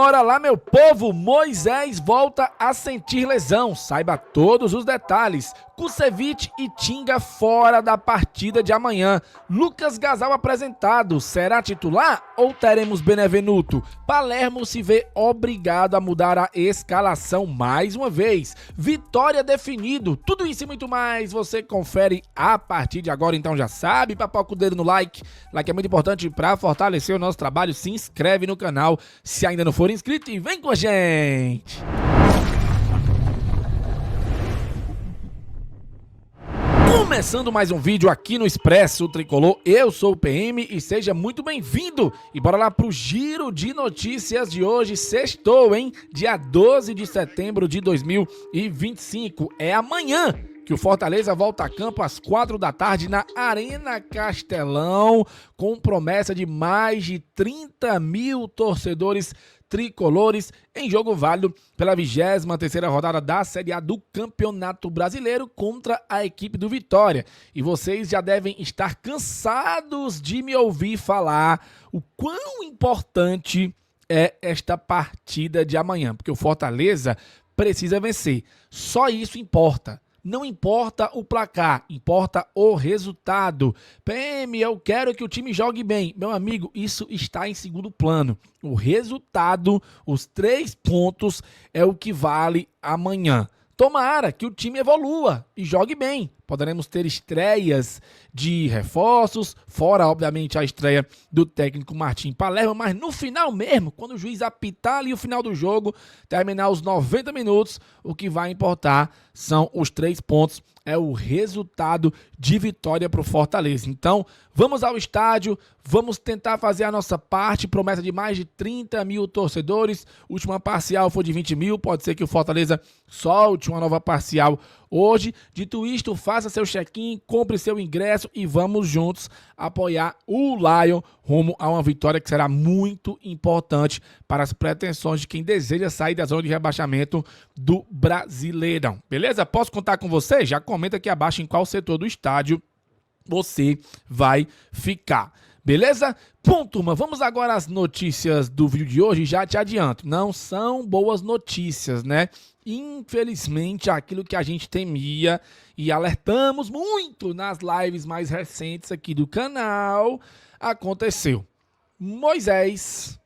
Bora lá, meu povo! Moisés volta a sentir lesão. Saiba todos os detalhes. Kusevich e Tinga fora da partida de amanhã. Lucas Gasal apresentado. Será titular ou teremos Benevenuto? Palermo se vê obrigado a mudar a escalação mais uma vez. Vitória definido. Tudo isso e muito mais você confere a partir de agora. Então já sabe, papoca o dedo no like. Like é muito importante para fortalecer o nosso trabalho. Se inscreve no canal se ainda não for inscrito e vem com a gente! Começando mais um vídeo aqui no Expresso Tricolor, eu sou o PM e seja muito bem-vindo! E bora lá pro giro de notícias de hoje, sextou, hein? Dia 12 de setembro de 2025, é amanhã que o Fortaleza volta a campo às 4 da tarde na Arena Castelão, com promessa de mais de 30 mil torcedores tricolores em jogo válido pela 23ª rodada da Série A do Campeonato Brasileiro contra a equipe do Vitória. E vocês já devem estar cansados de me ouvir falar o quão importante é esta partida de amanhã, porque o Fortaleza precisa vencer. Só isso importa. Não importa o placar, importa o resultado. PM, eu quero que o time jogue bem. Meu amigo, isso está em segundo plano. O resultado, os 3 pontos, é o que vale amanhã. Tomara que o time evolua e jogue bem. Poderemos ter estreias de reforços, fora, obviamente, a estreia do técnico Martim Palermo, mas no final mesmo, quando o juiz apitar ali o final do jogo, terminar os 90 minutos, o que vai importar são os 3 pontos, é o resultado de vitória para o Fortaleza. Então, vamos ao estádio, vamos tentar fazer a nossa parte, promessa de mais de 30 mil torcedores, última parcial foi de 20 mil, pode ser que o Fortaleza solte uma nova parcial hoje. Dito isto, faça seu check-in, compre seu ingresso e vamos juntos apoiar o Lion rumo a uma vitória que será muito importante para as pretensões de quem deseja sair da zona de rebaixamento do Brasileirão. Beleza? Posso contar com você? Já comenta aqui abaixo em qual setor do estádio você vai ficar. Beleza? Bom, turma, vamos agora às notícias do vídeo de hoje. Já te adianto, não são boas notícias, né? Infelizmente, aquilo que a gente temia e alertamos muito nas lives mais recentes aqui do canal, aconteceu. Moisés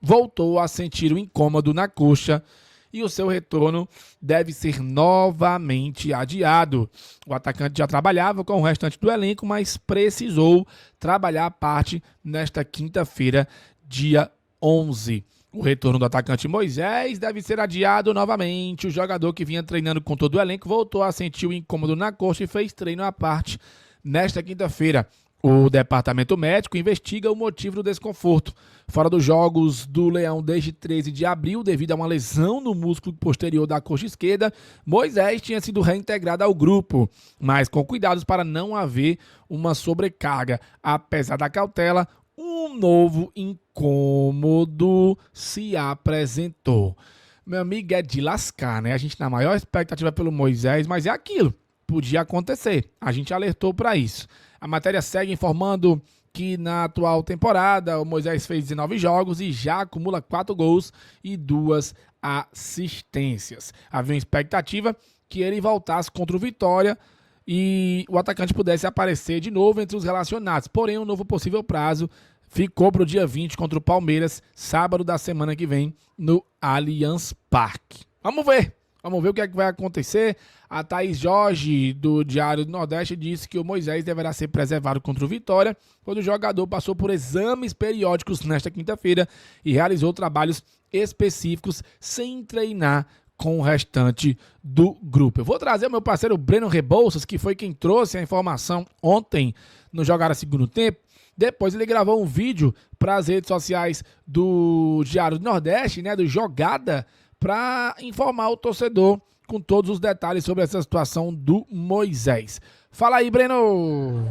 voltou a sentir um incômodo na coxa e o seu retorno deve ser novamente adiado. O atacante já trabalhava com o restante do elenco, mas precisou trabalhar à parte nesta quinta-feira, dia 11. O retorno do atacante Moisés deve ser adiado novamente. O jogador que vinha treinando com todo o elenco voltou a sentir o incômodo na coxa e fez treino à parte nesta quinta-feira. O departamento médico investiga o motivo do desconforto. Fora dos jogos do Leão desde 13 de abril, devido a uma lesão no músculo posterior da coxa esquerda, Moisés tinha sido reintegrado ao grupo, mas com cuidados para não haver uma sobrecarga. Apesar da cautela, um novo incômodo se apresentou. Meu amigo, é de lascar, né? A gente na maior expectativa pelo Moisés, mas é aquilo. Podia acontecer. A gente alertou para isso. A matéria segue informando que na atual temporada o Moisés fez 19 jogos e já acumula 4 gols e 2 assistências. Havia uma expectativa que ele voltasse contra o Vitória e o atacante pudesse aparecer de novo entre os relacionados. Porém, um novo possível prazo ficou para o dia 20 contra o Palmeiras, sábado da semana que vem, no Allianz Parque. Vamos ver o que é que vai acontecer. A Thaís Jorge, do Diário do Nordeste, disse que o Moisés deverá ser preservado contra o Vitória, quando o jogador passou por exames periódicos nesta quinta-feira e realizou trabalhos específicos sem treinar com o restante do grupo. Eu vou trazer o meu parceiro Breno Rebouças, que foi quem trouxe a informação ontem no Jogar a Segundo Tempo. Depois ele gravou um vídeo para as redes sociais do Diário do Nordeste, né, do Jogada, para informar o torcedor com todos os detalhes sobre essa situação do Moisés. Fala aí, Breno!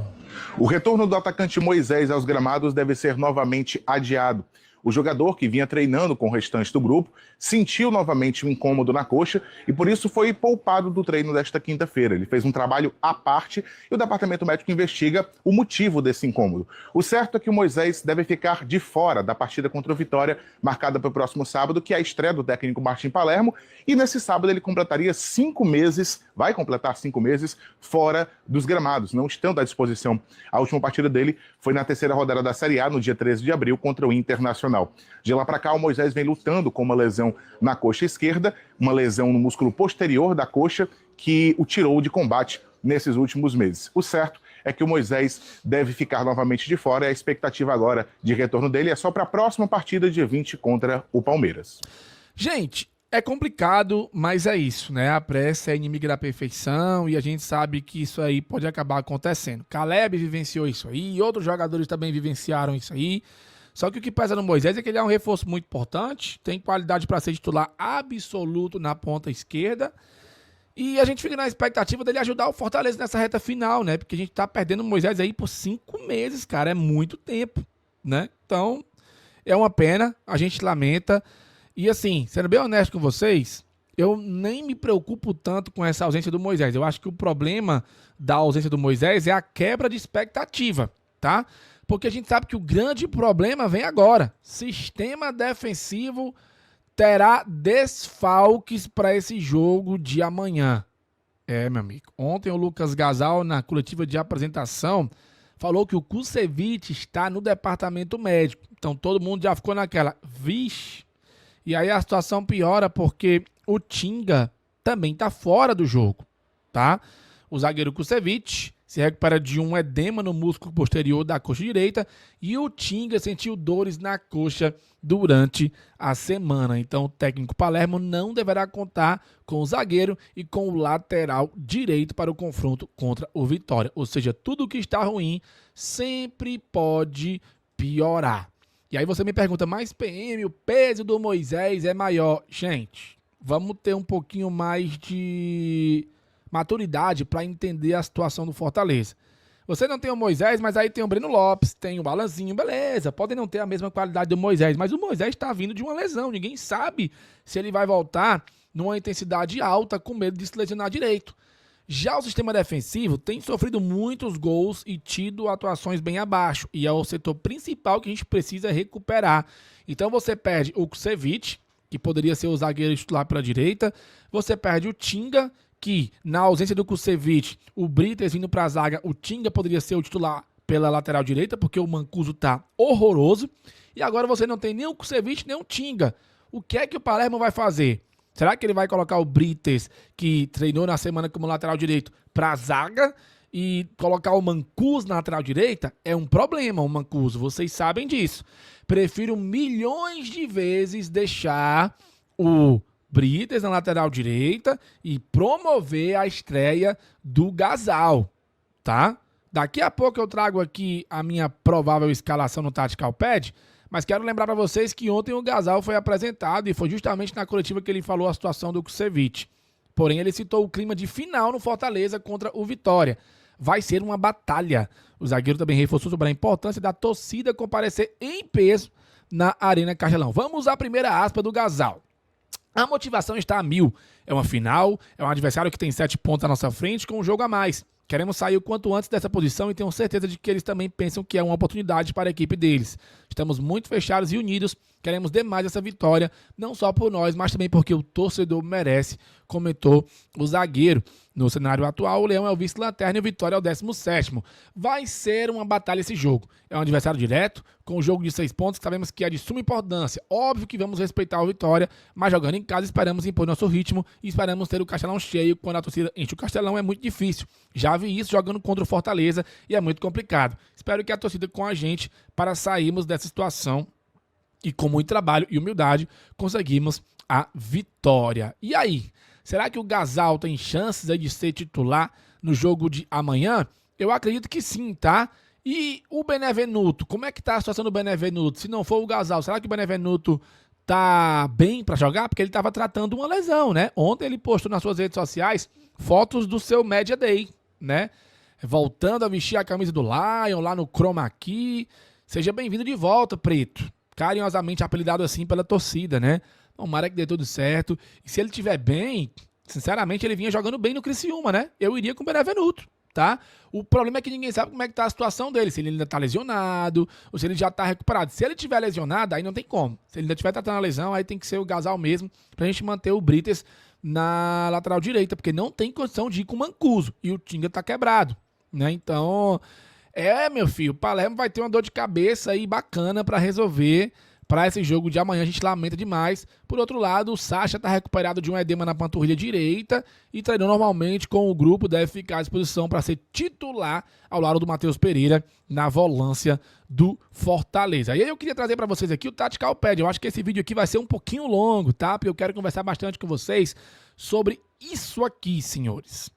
O retorno do atacante Moisés aos gramados deve ser novamente adiado. O jogador, que vinha treinando com o restante do grupo, sentiu novamente um incômodo na coxa e por isso foi poupado do treino desta quinta-feira. Ele fez um trabalho à parte e o departamento médico investiga o motivo desse incômodo. O certo é que o Moisés deve ficar de fora da partida contra o Vitória, marcada para o próximo sábado, que é a estreia do técnico Martim Palermo, e nesse sábado ele completaria 5 meses, vai completar 5 meses, fora dos gramados, não estando à disposição. A última partida dele foi na terceira rodada da Série A, no dia 13 de abril, contra o Internacional. De lá para cá, o Moisés vem lutando com uma lesão na coxa esquerda, uma lesão no músculo posterior da coxa, que o tirou de combate nesses últimos meses. O certo é que o Moisés deve ficar novamente de fora e a expectativa agora de retorno dele é só para a próxima partida, dia 20, contra o Palmeiras. Gente, é complicado, mas é isso, né? A pressa é inimiga da perfeição e a gente sabe que isso aí pode acabar acontecendo. Caleb vivenciou isso aí, outros jogadores também vivenciaram isso aí. Só que o que pesa no Moisés é que ele é um reforço muito importante, tem qualidade para ser titular absoluto na ponta esquerda. E a gente fica na expectativa dele ajudar o Fortaleza nessa reta final, né? Porque a gente tá perdendo o Moisés aí por 5 meses, cara. É muito tempo, né? Então, é uma pena, a gente lamenta. E assim, sendo bem honesto com vocês, eu nem me preocupo tanto com essa ausência do Moisés. Eu acho que o problema da ausência do Moisés é a quebra de expectativa, tá? Porque a gente sabe que o grande problema vem agora. Sistema defensivo terá desfalques para esse jogo de amanhã. É, meu amigo. Ontem o Lucas Gasal, na coletiva de apresentação, falou que o Kusevich está no departamento médico. Então todo mundo já ficou naquela, vixe. E aí a situação piora porque o Tinga também está fora do jogo, tá? O zagueiro Kusevich se recupera de um edema no músculo posterior da coxa direita e o Tinga sentiu dores na coxa durante a semana. Então o técnico Palermo não deverá contar com o zagueiro e com o lateral direito para o confronto contra o Vitória. Ou seja, tudo que está ruim sempre pode piorar. E aí você me pergunta, mas PM, o peso do Moisés é maior. Gente, vamos ter um pouquinho mais de maturidade para entender a situação do Fortaleza. Você não tem o Moisés, mas aí tem o Breno Lopes, tem o Alanzinho, beleza. Podem não ter a mesma qualidade do Moisés, mas o Moisés está vindo de uma lesão. Ninguém sabe se ele vai voltar numa intensidade alta com medo de se lesionar direito. Já o sistema defensivo tem sofrido muitos gols e tido atuações bem abaixo. E é o setor principal que a gente precisa recuperar. Então você perde o Kusevich, que poderia ser o zagueiro titular pela direita. Você perde o Tinga, que na ausência do Kusevich, o Brites vindo para a zaga, o Tinga poderia ser o titular pela lateral direita, porque o Mancuso tá horroroso. E agora você não tem nem o Kusevich, nem o Tinga. O que é que o Palermo vai fazer? Será que ele vai colocar o Brites, que treinou na semana como lateral direito, para a zaga e colocar o Mancuso na lateral direita? É um problema o Mancuso, vocês sabem disso. Prefiro milhões de vezes deixar o Brites na lateral direita e promover a estreia do Gasal, tá? Daqui a pouco eu trago aqui a minha provável escalação no Tactical Pad, mas quero lembrar para vocês que ontem o Gasal foi apresentado e foi justamente na coletiva que ele falou a situação do Kusevich. Porém, ele citou o clima de final no Fortaleza contra o Vitória. Vai ser uma batalha. O zagueiro também reforçou sobre a importância da torcida comparecer em peso na Arena Castelão. Vamos à primeira aspa do Gasal. A motivação está a 1000. É uma final, é um adversário que tem 7 pontos à nossa frente com um jogo a mais. Queremos sair o quanto antes dessa posição e tenho certeza de que eles também pensam que é uma oportunidade para a equipe deles. Estamos muito fechados e unidos, queremos demais essa vitória, não só por nós, mas também porque o torcedor merece, comentou o zagueiro. No cenário atual, o Leão é o vice-lanterna e o Vitória é o 17º. Vai ser uma batalha esse jogo. É um adversário direto, com um jogo de 6 pontos que sabemos que é de suma importância. Óbvio que vamos respeitar o Vitória, mas jogando em casa esperamos impor nosso ritmo e esperamos ter o Castelão cheio. Quando a torcida enche o Castelão é muito difícil. Já vi isso jogando contra o Fortaleza e é muito complicado. Espero que a torcida com a gente para sairmos dessa situação e com muito trabalho e humildade conseguimos a vitória. E aí? Será que o Gasal tem chances de ser titular no jogo de amanhã? Eu acredito que sim, tá? E o Benevenuto? Como é que tá a situação do Benevenuto? Se não for o Gasal, será que o Benevenuto tá bem pra jogar? Porque ele tava tratando uma lesão, né? Ontem ele postou nas suas redes sociais fotos do seu Media Day, né? Voltando a vestir a camisa do Lion lá no Chroma Key. Seja bem-vindo de volta, Preto. carinhosamente apelidado assim pela torcida, né? Tomara que dê tudo certo. E se ele estiver bem, sinceramente, ele vinha jogando bem no Criciúma, né? Eu iria com o Benevenuto, tá? O problema é que ninguém sabe como é que tá a situação dele, se ele ainda tá lesionado, ou se ele já tá recuperado. Se ele tiver lesionado, aí não tem como. Se ele ainda tiver tratando a lesão, aí tem que ser o Gasal mesmo, pra gente manter o Brites na lateral direita, porque não tem condição de ir com o Mancuso, e o Tinga tá quebrado, né? Então, meu filho, o Palermo vai ter uma dor de cabeça aí bacana pra resolver para esse jogo de amanhã. A gente lamenta demais. Por outro lado, o Sacha tá recuperado de um edema na panturrilha direita e treinou normalmente com o grupo, deve ficar à disposição para ser titular ao lado do Matheus Pereira na volância do Fortaleza. E aí eu queria trazer para vocês aqui o Tactical Pad. Eu acho que esse vídeo aqui vai ser um pouquinho longo, tá? Porque eu quero conversar bastante com vocês sobre isso aqui, senhores.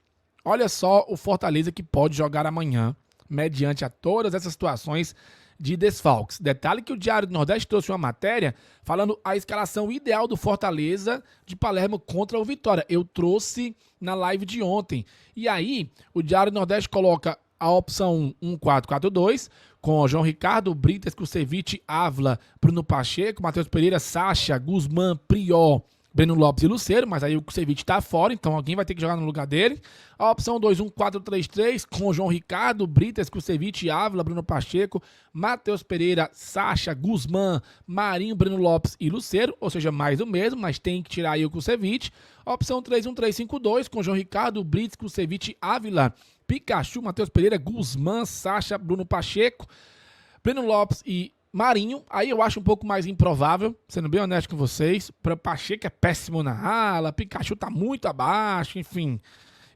Olha só o Fortaleza que pode jogar amanhã, mediante a todas essas situações de desfalques. Detalhe que o Diário do Nordeste trouxe uma matéria falando a escalação ideal do Fortaleza de Palermo contra o Vitória. Eu trouxe na live de ontem. E aí, o Diário do Nordeste coloca a opção 1-4-4-2, com o João Ricardo, Brites, Kusevich, Ávila, Bruno Pacheco, Matheus Pereira, Sacha, Guzmán, Prior, Breno Lopes e Lucero, mas aí o Kusevich tá fora, então alguém vai ter que jogar no lugar dele. A opção 2-1-4-3-3 com o João Ricardo, Brites, Kusevich, Ávila, Bruno Pacheco, Matheus Pereira, Sacha, Guzmán, Marinho, Breno Lopes e Lucero, ou seja, mais do mesmo, mas tem que tirar aí o Kusevich. A opção 3-1-3-5-2 com o João Ricardo, Brites, Kusevich, Ávila, Pikachu, Matheus Pereira, Guzmán, Sacha, Bruno Pacheco, Breno Lopes e Marinho. Aí eu acho um pouco mais improvável, sendo bem honesto com vocês. Para Pacheco é péssimo na ala, Pikachu tá muito abaixo, enfim.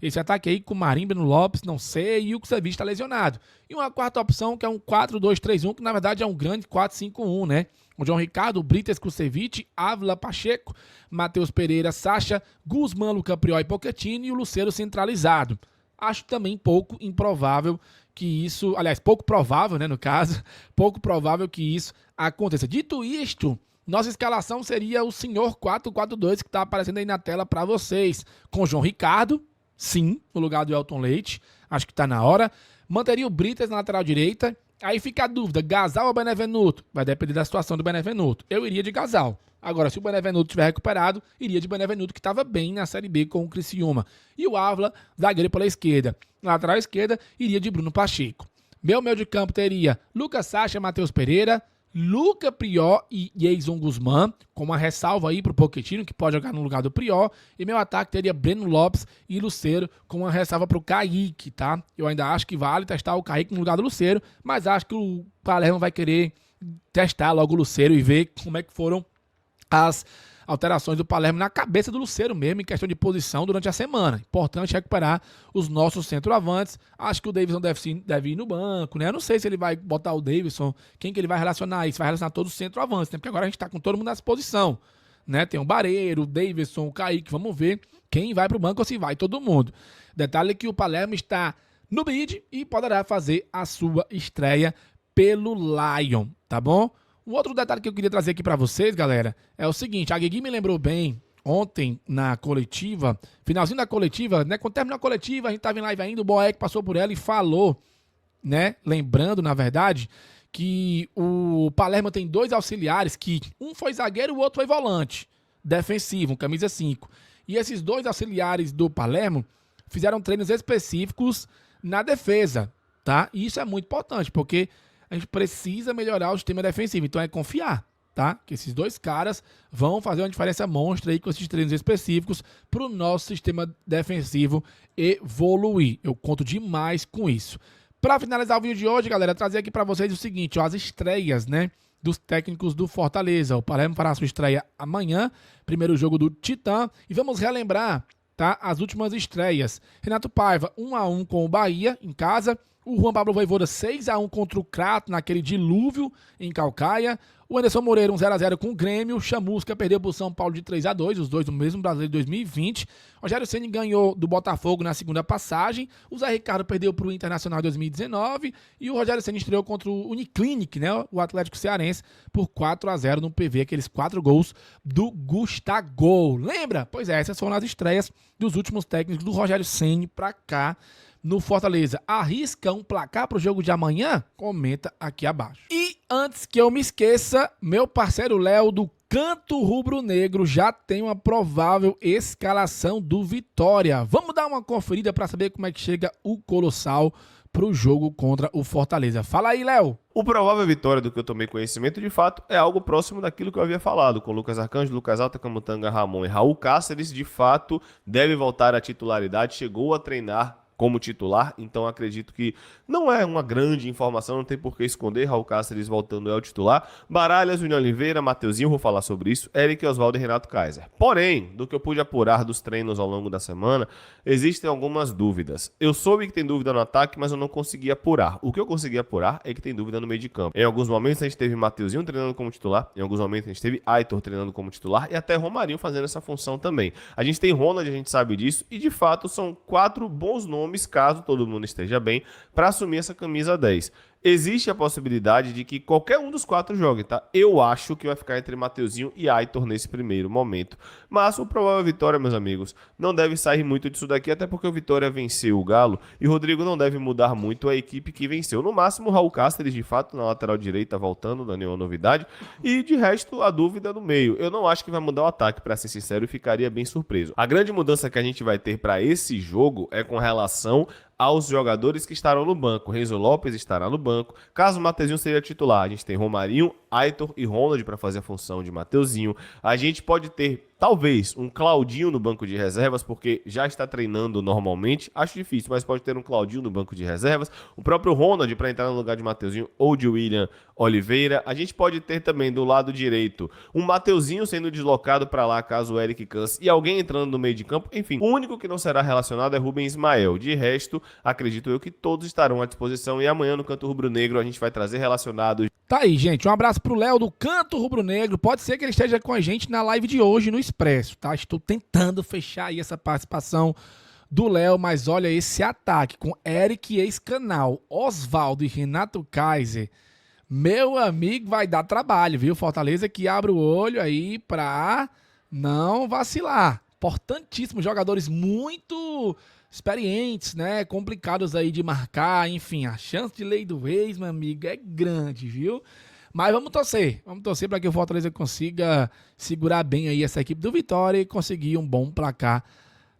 Esse ataque aí com Marinho, Breno Lopes, não sei, e o Kusevich está lesionado. E uma quarta opção que é um 4-2-3-1, que na verdade é um grande 4-5-1, né? O João Ricardo, Brites, Kusevich, Ávila, Pacheco, Matheus Pereira, Sacha, Guzmán, Luca Prior e Pochettino e o Lucero centralizado. Acho também pouco improvável que isso, aliás, pouco provável, né, no caso, pouco provável que isso aconteça. Dito isto, nossa escalação seria o senhor 4-4-2 que está aparecendo aí na tela para vocês, com o João Ricardo, sim, no lugar do Elton Leite, acho que está na hora. Manteria o Brites na lateral direita. Aí fica a dúvida, Gasal ou Benevenuto? Vai depender da situação do Benevenuto. Eu iria de Gasal. Agora, se o Benevenuto estiver recuperado, iria de Benevenuto, que estava bem na Série B com o Criciúma. E o Ávila, zagueiro pela esquerda. Na lateral esquerda, iria de Bruno Pacheco. Meu meio de campo teria Lucas Sacha, Matheus Pereira, Luca Prior e Jason Guzmán, com uma ressalva aí pro Pochettino, que pode jogar no lugar do Prior. E meu ataque teria Breno Lopes e Lucero, com uma ressalva pro Kaique, tá? Eu ainda acho que vale testar o Kaique no lugar do Lucero, mas acho que o Palermo vai querer testar logo o Lucero e ver como é que foram as alterações do Palermo na cabeça do Lucero mesmo, em questão de posição durante a semana. Importante recuperar os nossos centroavantes. Acho que o Davidson deve ir no banco, né? Eu não sei se ele vai botar o Davidson, quem que ele vai relacionar isso. Vai relacionar todos os centroavantes, né? Porque agora a gente tá com todo mundo à disposição, né? Tem o Bareiro, o Davidson, o Kaique. Vamos ver quem vai pro banco ou se vai todo mundo. Detalhe que o Palermo está no bid e poderá fazer a sua estreia pelo Lion, tá bom? Um outro detalhe que eu queria trazer aqui pra vocês, galera, é o seguinte, a Guigui me lembrou bem ontem na coletiva, finalzinho da coletiva, né, quando terminou a coletiva, a gente tava em live ainda, o Boeck passou por ela e falou, né, lembrando, na verdade, que o Palermo tem dois auxiliares, que um foi zagueiro e o outro foi volante, defensivo, um camisa 5. E esses dois auxiliares do Palermo fizeram treinos específicos na defesa, tá? E isso é muito importante, porque a gente precisa melhorar o sistema defensivo, então é confiar, tá? Que esses dois caras vão fazer uma diferença monstra aí com esses treinos específicos para o nosso sistema defensivo evoluir. Eu conto demais com isso. Para finalizar o vídeo de hoje, galera, trazer aqui para vocês o seguinte, ó, as estreias, né, dos técnicos do Fortaleza. O Palermo fará sua estreia amanhã, primeiro jogo do Titã, e vamos relembrar, tá, as últimas estreias. Renato Paiva, 1-1 com o Bahia, em casa. O Juan Pablo Vojvoda 6-1 contra o Crato, naquele dilúvio em Calcaia. O Anderson Moreira 1-0 com o Grêmio. Chamusca perdeu para o São Paulo de 3-2, os dois no mesmo Brasileiro de 2020. Rogério Ceni ganhou do Botafogo na segunda passagem. O Zé Ricardo perdeu para o Internacional em 2019. E o Rogério Ceni estreou contra o Uniclinic, né, o Atlético Cearense, por 4-0 no PV, aqueles 4 gols do Gustavo. Lembra? Pois é, essas foram as estreias dos últimos técnicos do Rogério Ceni para cá no Fortaleza. Arrisca um placar para o jogo de amanhã? Comenta aqui abaixo. E antes que eu me esqueça, meu parceiro Léo do Canto Rubro-Negro já tem uma provável escalação do Vitória. Vamos dar uma conferida para saber como é que chega o Colossal pro jogo contra o Fortaleza. Fala aí, Léo. O provável Vitória do que eu tomei conhecimento, de fato, é algo próximo daquilo que eu havia falado, com Lucas Arcanjo, Lucas Alta, Camutanga, Ramon e Raul Cáceres, de fato, deve voltar à titularidade, chegou a treinar como titular, então acredito que não é uma grande informação, não tem por que esconder. Raul Cáceres voltando é o titular. Baralhas, Júnior Oliveira, Mateuzinho, vou falar sobre isso, Eric Oswaldo e Renato Kaiser. Porém, do que eu pude apurar dos treinos ao longo da semana, existem algumas dúvidas. Eu soube que tem dúvida no ataque, mas eu não consegui apurar. O que eu consegui apurar é que tem dúvida no meio de campo. Em alguns momentos a gente teve Mateuzinho treinando como titular, em alguns momentos a gente teve Aitor treinando como titular e até Romarinho fazendo essa função também. A gente tem Ronald, a gente sabe disso, e de fato são 4 bons nomes, caso todo mundo esteja bem, para assumir essa camisa 10. Existe a possibilidade de que qualquer um dos 4 jogue, tá? Eu acho que vai ficar entre Mateuzinho e Aitor nesse primeiro momento. Mas o provável Vitória, meus amigos, não deve sair muito disso daqui, até porque o Vitória venceu o Galo e o Rodrigo não deve mudar muito a equipe que venceu. No máximo, o Raul Cáceres, de fato, na lateral direita, voltando, não é nenhuma novidade. E, de resto, a dúvida no meio. Eu não acho que vai mudar o ataque, para ser sincero, e ficaria bem surpreso. A grande mudança que a gente vai ter para esse jogo é com relação aos jogadores que estarão no banco. Renzo Lopes estará no banco. Caso o Mateuzinho seja titular, a gente tem Romarinho, Aitor e Ronald para fazer a função de Mateuzinho. A gente pode ter, talvez, um Claudinho no banco de reservas, porque já está treinando normalmente. Acho difícil, mas pode ter um Claudinho no banco de reservas. O próprio Ronald para entrar no lugar de Mateuzinho ou de William Oliveira. A gente pode ter também do lado direito um Mateuzinho sendo deslocado para lá caso o Eric canse e alguém entrando no meio de campo. Enfim, o único que não será relacionado é Rubem Ismael. De resto, acredito eu que todos estarão à disposição e amanhã no Canto Rubro-Negro a gente vai trazer relacionados. Tá aí, gente. Um abraço pro Léo do Canto Rubro-Negro. Pode ser que ele esteja com a gente na live de hoje no Expresso, tá? Estou tentando fechar aí essa participação do Léo, mas olha esse ataque com Eric ex-canal, Oswaldo e Renato Kaiser. Meu amigo, vai dar trabalho, viu? Fortaleza que abre o olho aí pra não vacilar. Importantíssimo, jogadores muito experientes, né? Complicados aí de marcar, enfim, a chance de lei do ex, meu amigo, é grande, viu? Mas vamos torcer para que o Fortaleza consiga segurar bem aí essa equipe do Vitória e conseguir um bom placar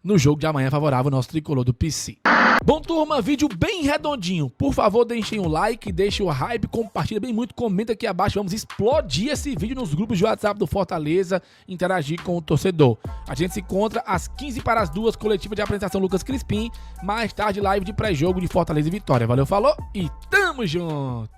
no jogo de amanhã favorável ao nosso tricolor do PC. Bom, turma, vídeo bem redondinho. Por favor, deixem o like, deixem o hype, compartilha bem muito, comenta aqui abaixo. Vamos explodir esse vídeo nos grupos de WhatsApp do Fortaleza, interagir com o torcedor. A gente se encontra às 1:45, coletiva de apresentação Lucas Crispim. Mais tarde, live de pré-jogo de Fortaleza e Vitória. Valeu, falou e tamo junto!